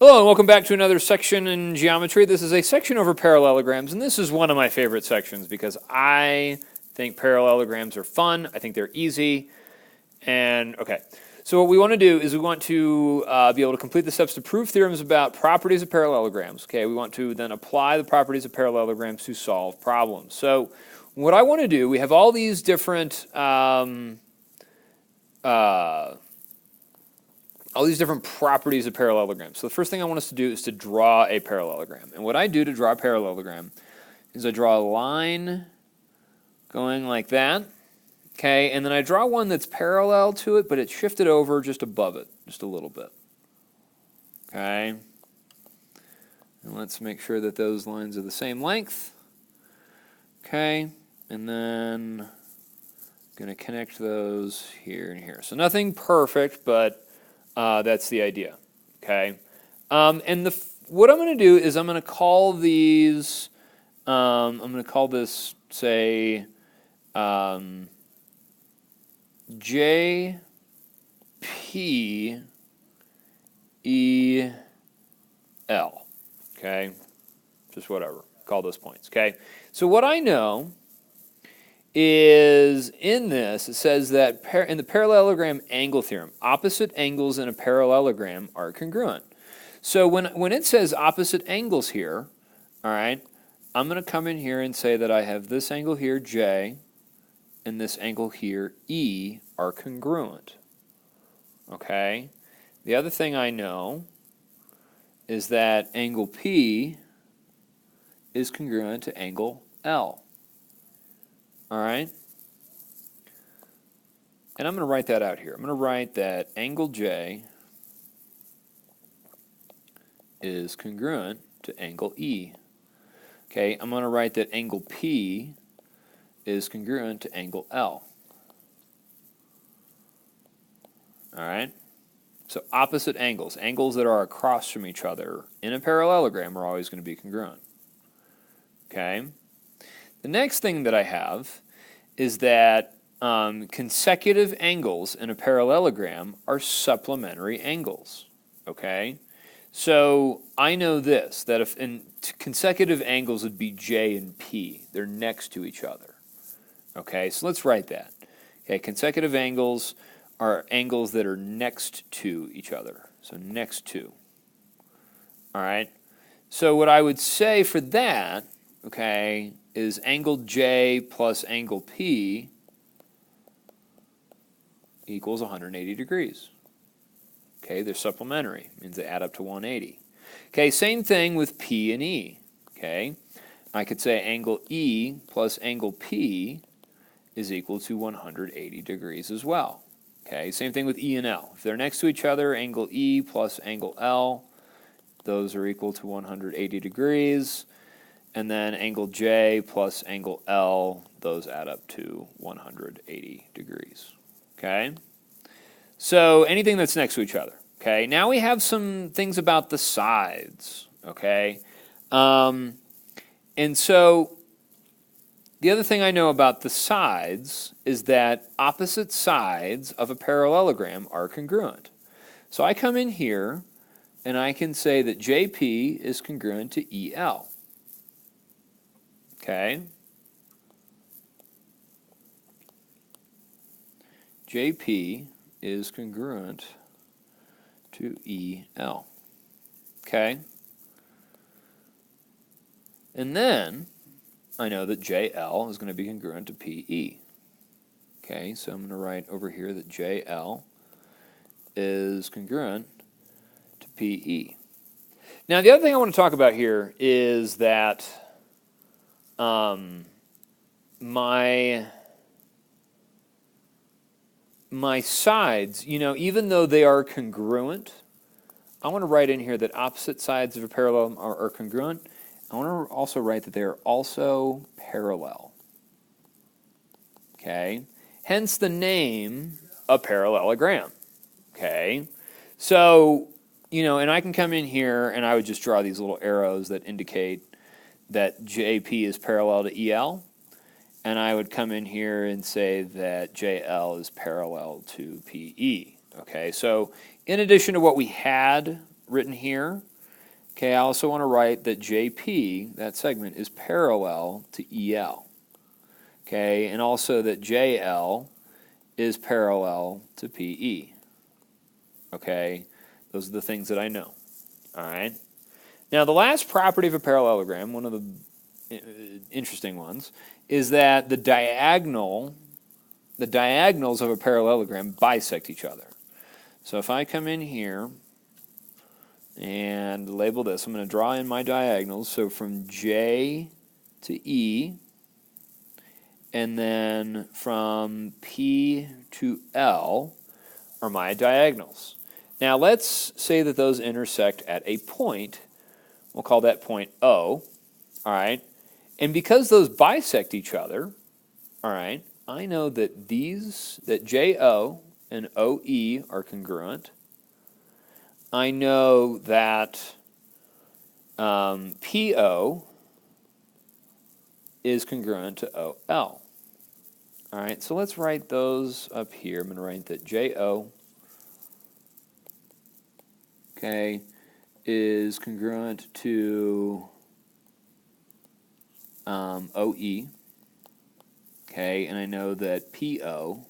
Hello and welcome back to another section in geometry. This is a section over parallelograms, and this is one of my favorite sections because I think parallelograms are fun. I think they're easy. And okay, so what we want to do is we want to be able to complete the steps to prove theorems about properties of parallelograms. Okay, we want to then apply the properties of parallelograms to solve problems. So what I want to do, we have all these different properties of parallelograms. So the first thing I want us to do is to draw a parallelogram. And what I do to draw a parallelogram is I draw a line going like that, okay, and then I draw one that's parallel to it, but it's shifted over just above it, just a little bit, okay. And let's make sure that those lines are the same length, okay, and then I'm going to connect those here and here. So nothing perfect, but that's the idea, okay? And what I'm going to do is I'm going to call these, I'm going to call this, say, J, P, E, L, okay? Just whatever, call those points, okay? So what I know is in this, it says that in the parallelogram angle theorem, opposite angles in a parallelogram are congruent. So when it says opposite angles here, all right, I'm going to come in here and say that I have this angle here, J, and this angle here, E, are congruent. Okay? The other thing I know is that angle P is congruent to angle L. All right? And I'm going to write that out here. I'm going to write that angle J is congruent to angle E. Okay, I'm going to write that angle P is congruent to angle L. All right? So opposite angles, angles that are across from each other in a parallelogram are always going to be congruent. Okay? The next thing that I have is that consecutive angles in a parallelogram are supplementary angles. Okay? So I know this, that if consecutive angles would be J and P. They're next to each other. Okay, so let's write that. Okay, consecutive angles are angles that are next to each other. So next to. All right? So what I would say for that, okay, is angle J plus angle P equals 180 degrees. Okay, they're supplementary, means they add up to 180. Okay, same thing with P and E. Okay, I could say angle E plus angle P is equal to 180 degrees as well. Okay, same thing with E and L. If they're next to each other, angle E plus angle L, those are equal to 180 degrees. And then angle J plus angle L, those add up to 180 degrees. Okay? So anything that's next to each other. Okay? Now we have some things about the sides. Okay? And so the other thing I know about the sides is that opposite sides of a parallelogram are congruent. So I come in here and I can say that JP is congruent to EL. Okay. JP is congruent to EL. Okay. And then I know that JL is going to be congruent to PE. Okay, so I'm going to write over here that JL is congruent to PE. Now the other thing I want to talk about here is that my sides, you know, even though they are congruent, I want to write in here that opposite sides of a parallelogram are congruent. I want to also write that they are also parallel. Okay? Hence the name a parallelogram. Okay? So, you know, and I can come in here and I would just draw these little arrows that indicate that JP is parallel to EL, and I would come in here and say that JL is parallel to PE. Okay, so in addition to what we had written here, Okay, I also want to write that JP, that segment, is parallel to EL. Okay, and also that JL is parallel to PE. Okay, those are the things that I know. All right. Now, the last property of a parallelogram, one of the interesting ones, is that the diagonals of a parallelogram bisect each other. So if I come in here and label this, I'm going to draw in my diagonals. So from J to E, and then from P to L are my diagonals. Now let's say that those intersect at a point. We'll call that point O. All right. And because those bisect each other, all right, I know that that JO and OE are congruent. I know that PO is congruent to OL. All right, so let's write those up here. I'm going to write that JO, okay, is congruent to OE, okay, and I know that PO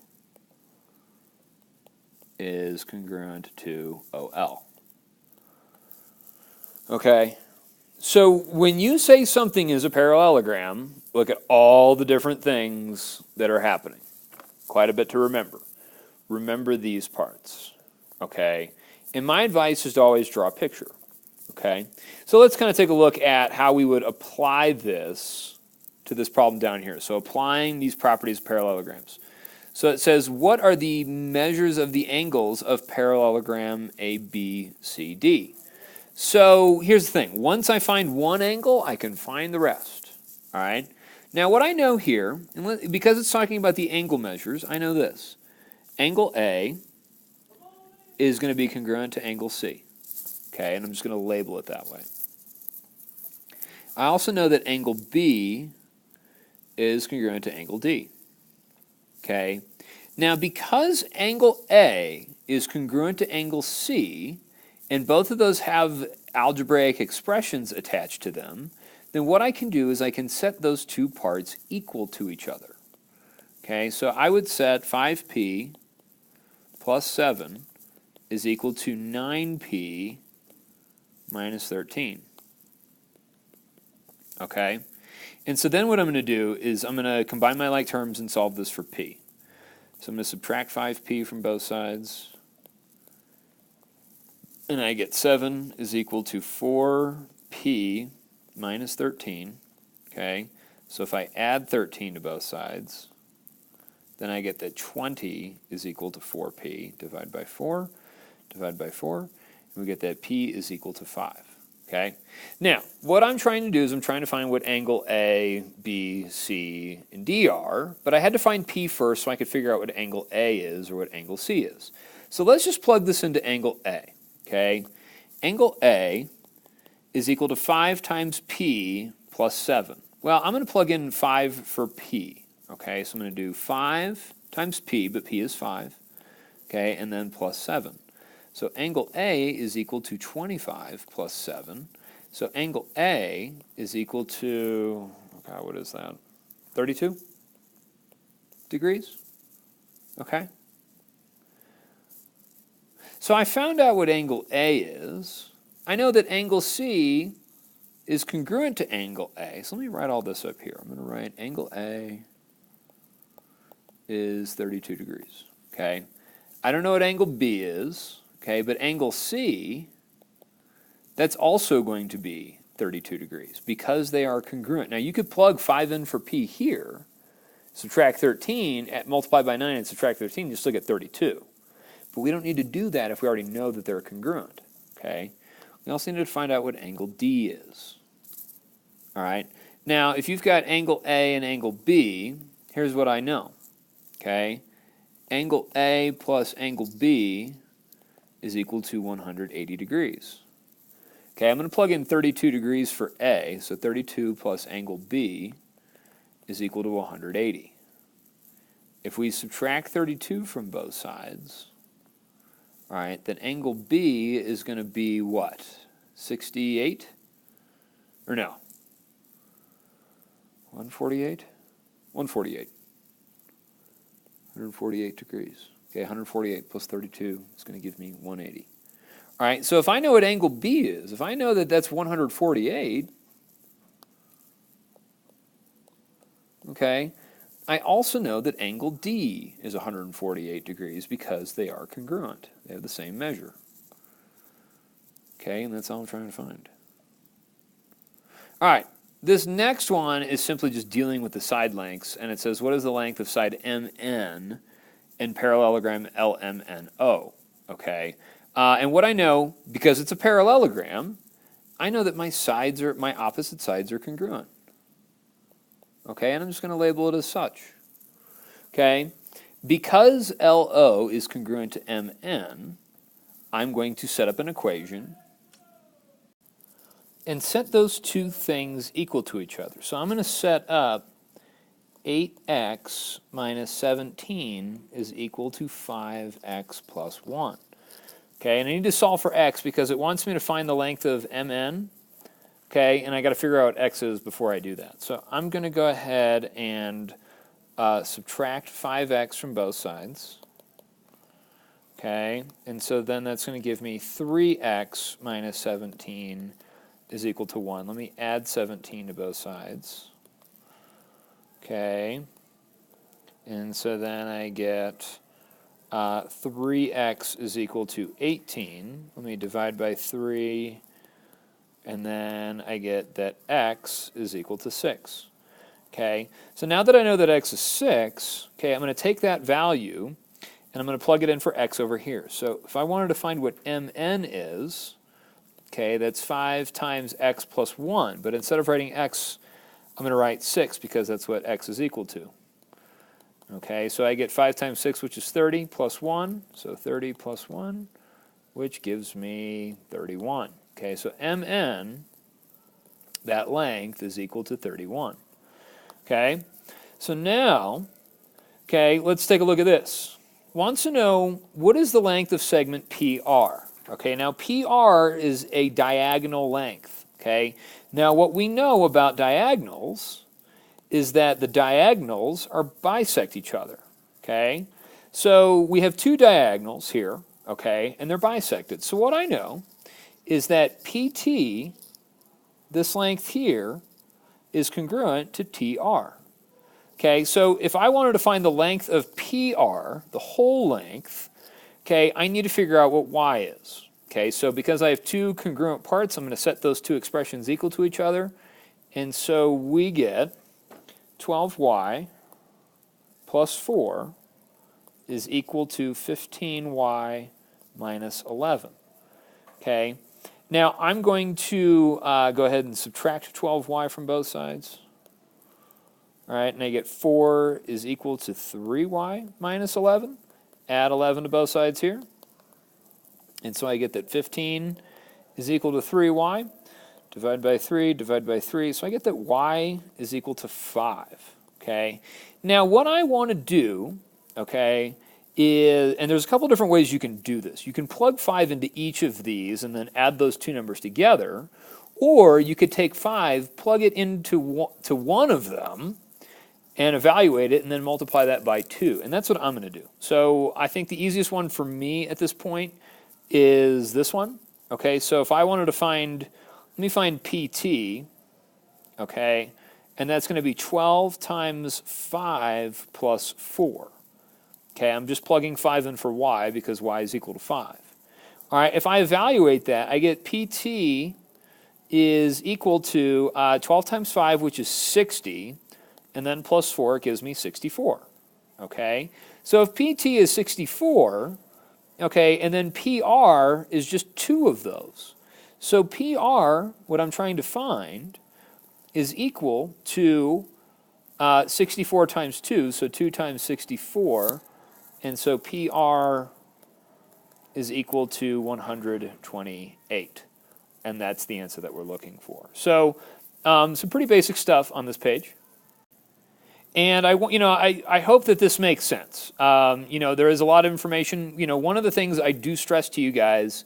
is congruent to OL. Okay, so when you say something is a parallelogram, look at all the different things that are happening. Quite a bit to remember. Remember these parts, okay? And my advice is to always draw a picture, okay? So let's kind of take a look at how we would apply this to this problem down here. So applying these properties of parallelograms. So it says, what are the measures of the angles of parallelogram ABCD? So here's the thing. Once I find one angle, I can find the rest. All right? Now what I know here, and because it's talking about the angle measures, I know this. Angle A is going to be congruent to angle C. Okay, and I'm just going to label it that way. I also know that angle B is congruent to angle D. Okay, now because angle A is congruent to angle C, and both of those have algebraic expressions attached to them, then what I can do is I can set those two parts equal to each other. Okay, so I would set 5p plus 7 is equal to 9p minus 13. Okay, and so then what I'm going to do is I'm going to combine my like terms and solve this for p. So I'm going to subtract 5p from both sides. And I get 7 is equal to 4p minus 13, okay? So if I add 13 to both sides, then I get that 20 is equal to 4p. Divide by 4, and we get that p is equal to 5, okay? Now, what I'm trying to do is I'm trying to find what angle A, B, C, and D are, but I had to find p first so I could figure out what angle A is or what angle C is. So let's just plug this into angle A. Okay, angle A is equal to 5 times p plus 7. Well, I'm going to plug in 5 for p. Okay, so I'm going to do 5 times p, but p is 5. Okay, and then plus 7. So angle A is equal to 25 plus 7. So angle A is equal to, okay, what is that? 32 degrees? Okay. So I found out what angle A is. I know that angle C is congruent to angle A. So let me write all this up here. I'm going to write angle A is 32 degrees. Okay. I don't know what angle B is. Okay, but angle C, that's also going to be 32 degrees because they are congruent. Now you could plug 5 in for P here, subtract 13, multiply by 9 and subtract 13, you still get 32. But we don't need to do that if we already know that they're congruent, okay? We also need to find out what angle D is, all right? Now, if you've got angle A and angle B, here's what I know, okay? Angle A plus angle B is equal to 180 degrees. Okay, I'm going to plug in 32 degrees for A, so 32 plus angle B is equal to 180. If we subtract 32 from both sides, all right, then angle B is going to be what? 68? Or no? 148? 148. 148 degrees. Okay, 148 plus 32 is going to give me 180. All right, so if I know what angle B is, if I know that that's 148, okay, I also know that angle D is 148 degrees because they are congruent. They have the same measure. Okay, and that's all I'm trying to find. All right, this next one is simply just dealing with the side lengths, and it says, what is the length of side MN in parallelogram LMNO? Okay, and what I know, because it's a parallelogram, I know that my opposite sides are congruent. Okay, and I'm just going to label it as such. Okay, because LO is congruent to MN, I'm going to set up an equation and set those two things equal to each other. So I'm going to set up 8x minus 17 is equal to 5x plus 1. Okay, and I need to solve for x because it wants me to find the length of MN. Okay, and I got to figure out what x is before I do that. So I'm going to go ahead and subtract 5x from both sides. Okay, and so then that's going to give me 3x minus 17 is equal to 1. Let me add 17 to both sides. Okay, and so then I get 3x is equal to 18. Let me divide by 3, and then I get that x is equal to 6. Okay, so now that I know that x is 6, okay, I'm going to take that value and I'm going to plug it in for x over here. So if I wanted to find what mn is, okay, that's 5 times x plus 1. But instead of writing x, I'm going to write 6 because that's what x is equal to. Okay, so I get 5 times 6, which is 30, plus 1. So 30 plus 1, which gives me 31. Okay, so mn, that length, is equal to 31. Okay, so now, okay, let's take a look at this. Wants to know what is the length of segment PR. Okay, now PR is a diagonal length. Okay, now what we know about diagonals is that the diagonals are bisect each other. Okay, so we have two diagonals here. Okay, and they're bisected. So what I know is that PT, this length here, is congruent to TR. Okay, so if I wanted to find the length of PR, the whole length, okay, I need to figure out what y is. Okay, so because I have two congruent parts, I'm going to set those two expressions equal to each other. And so we get 12y plus 4 is equal to 15y minus 11. Okay, now I'm going to go ahead and subtract 12y from both sides. All right, and I get 4 is equal to 3y minus 11. Add 11 to both sides here. And so I get that 15 is equal to 3y. Divide by 3, divide by 3. So I get that y is equal to 5. Okay. Now what I want to do, okay, is, and there's a couple different ways you can do this. You can plug 5 into each of these and then add those two numbers together. Or you could take 5, plug it into one of them, and evaluate it, and then multiply that by 2. And that's what I'm going to do. So I think the easiest one for me at this point is this one. Okay, so if I wanted to find, let me find PT, okay, and that's going to be 12 times 5 plus 4. Okay, I'm just plugging 5 in for y because y is equal to 5. All right, if I evaluate that, I get PT is equal to 12 times 5, which is 60, and then plus 4 gives me 64. Okay, so if PT is 64, okay, and then PR is just 2 of those. So PR, what I'm trying to find, is equal to 64 times 2, so 2 times 64, and so PR is equal to 128. And that's the answer that we're looking for. So some pretty basic stuff on this page. And I hope that this makes sense. There is a lot of information. One of the things I do stress to you guys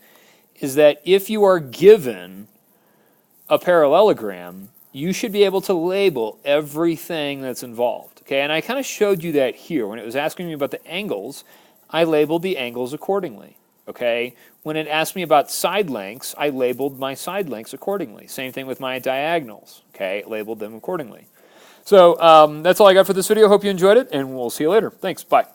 is that if you are given a parallelogram, you should be able to label everything that's involved. Okay, and I kind of showed you that here. When it was asking me about the angles, I labeled the angles accordingly. Okay, when it asked me about side lengths, I labeled my side lengths accordingly. Same thing with my diagonals. Okay, labeled them accordingly. So that's all I got for this video. Hope you enjoyed it, and we'll see you later. Thanks. Bye.